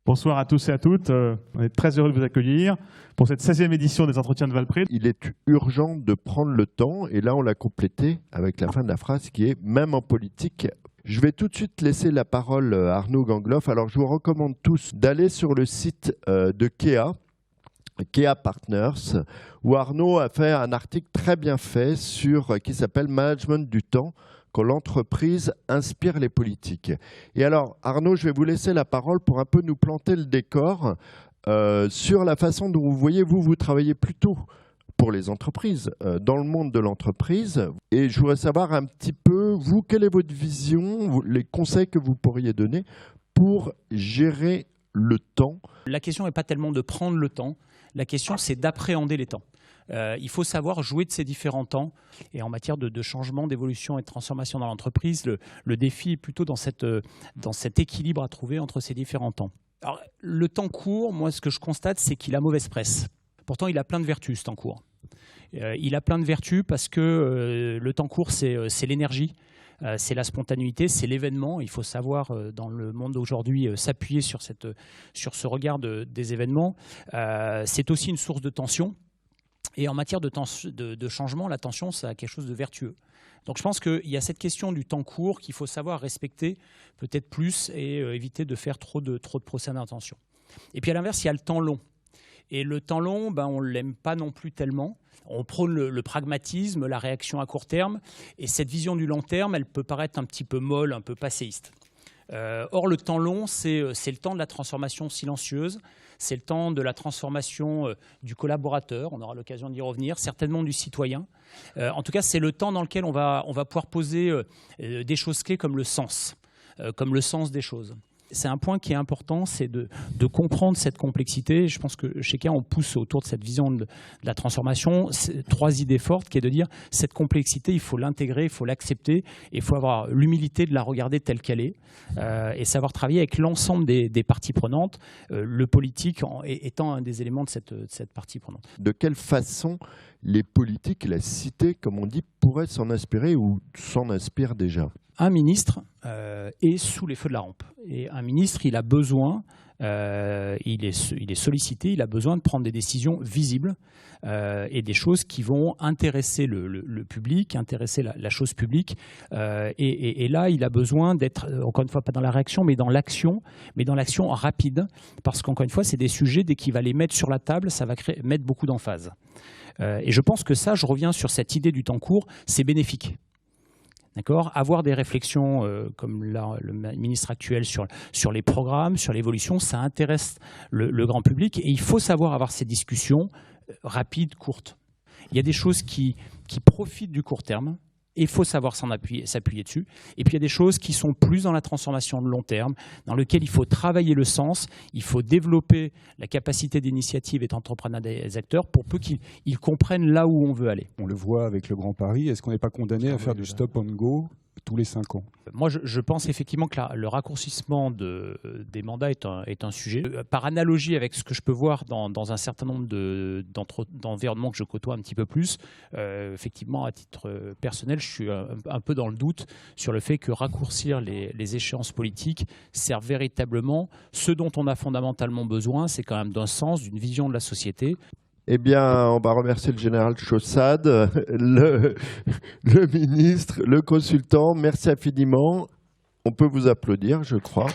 Bonsoir à tous et à toutes. On est très heureux de vous accueillir pour cette 16e édition des Entretiens de Valpré. Il est urgent de prendre le temps, et là on l'a complété avec la fin de la phrase qui est « même en politique ». Je vais tout de suite laisser la parole à Arnaud Gangloff. Alors je vous recommande tous d'aller sur le site de Kea Partners, où Arnaud a fait un article très bien fait qui s'appelle « Management du temps ». Quand l'entreprise inspire les politiques. Et alors, Arnaud, je vais vous laisser la parole pour un peu nous planter le décor sur la façon dont vous voyez, vous travaillez plutôt pour les entreprises, dans le monde de l'entreprise. Et je voudrais savoir un petit peu, vous, quelle est votre vision, les conseils que vous pourriez donner pour gérer le temps? La question n'est pas tellement de prendre le temps, la question c'est d'appréhender les temps. Il faut savoir jouer de ces différents temps. Et en matière de changement, d'évolution et de transformation dans l'entreprise, le défi est plutôt dans cet équilibre à trouver entre ces différents temps. Alors, le temps court, moi, ce que je constate, c'est qu'il a mauvaise presse. Pourtant, il a plein de vertus, ce temps court. Il a plein de vertus parce que le temps court, c'est l'énergie. C'est la spontanéité, c'est l'événement. Il faut savoir, dans le monde d'aujourd'hui, s'appuyer sur ce regard des événements. C'est aussi une source de tension. Et en matière de changement, la tension, ça a quelque chose de vertueux. Donc je pense qu'il y a cette question du temps court qu'il faut savoir respecter peut-être plus et éviter de faire trop de procès d'intention. Et puis à l'inverse, il y a le temps long. Et le temps long, on ne l'aime pas non plus tellement. On prône le pragmatisme, la réaction à court terme. Et cette vision du long terme, elle peut paraître un petit peu molle, un peu passéiste. Or, le temps long, c'est le temps de la transformation silencieuse, c'est le temps de la transformation du collaborateur, on aura l'occasion d'y revenir, certainement du citoyen. En tout cas, c'est le temps dans lequel on va pouvoir poser des choses clés comme le sens des choses. C'est un point qui est important, c'est de comprendre cette complexité. Je pense que chez Kea, on pousse autour de cette vision de la transformation 3 idées fortes, qui est de dire cette complexité, il faut l'intégrer, il faut l'accepter, et il faut avoir l'humilité de la regarder telle qu'elle est, et savoir travailler avec l'ensemble des parties prenantes, le politique étant un des éléments de cette partie prenante. De quelle façon les politiques, la cité, comme on dit, pourraient s'en inspirer ou s'en inspirent déjà? Un ministre est sous les feux de la rampe. Et un ministre, il a besoin, il est sollicité, il a besoin de prendre des décisions visibles et des choses qui vont intéresser le public, intéresser la chose publique. Et là, il a besoin d'être, encore une fois, pas dans la réaction, mais dans l'action rapide. Parce qu'encore une fois, c'est des sujets, dès qu'il va les mettre sur la table, ça va mettre beaucoup d'emphase. Et je pense que ça, je reviens sur cette idée du temps court, c'est bénéfique. D'accord ? Avoir des réflexions comme le ministre actuel sur les programmes, sur l'évolution, ça intéresse le grand public et il faut savoir avoir ces discussions rapides, courtes. Il y a des choses qui profitent du court terme et il faut savoir s'appuyer dessus. Et puis il y a des choses qui sont plus dans la transformation de long terme, dans lesquelles il faut travailler le sens, il faut développer la capacité d'initiative et d'entrepreneuriat des acteurs pour peu qu'ils comprennent là où on veut aller. On le voit avec le Grand Paris, est-ce qu'on n'est pas condamné à faire du stop and go tous les 5 ans? Moi, je pense effectivement que le raccourcissement des mandats est un sujet. Par analogie avec ce que je peux voir dans un certain nombre d'environnements que je côtoie un petit peu plus, effectivement, à titre personnel, je suis un peu dans le doute sur le fait que raccourcir les échéances politiques sert véritablement. Ce dont on a fondamentalement besoin, c'est quand même d'un sens, d'une vision de la société. Eh bien, on va remercier le général Chaussade, le ministre, le consultant. Merci infiniment. On peut vous applaudir, je crois.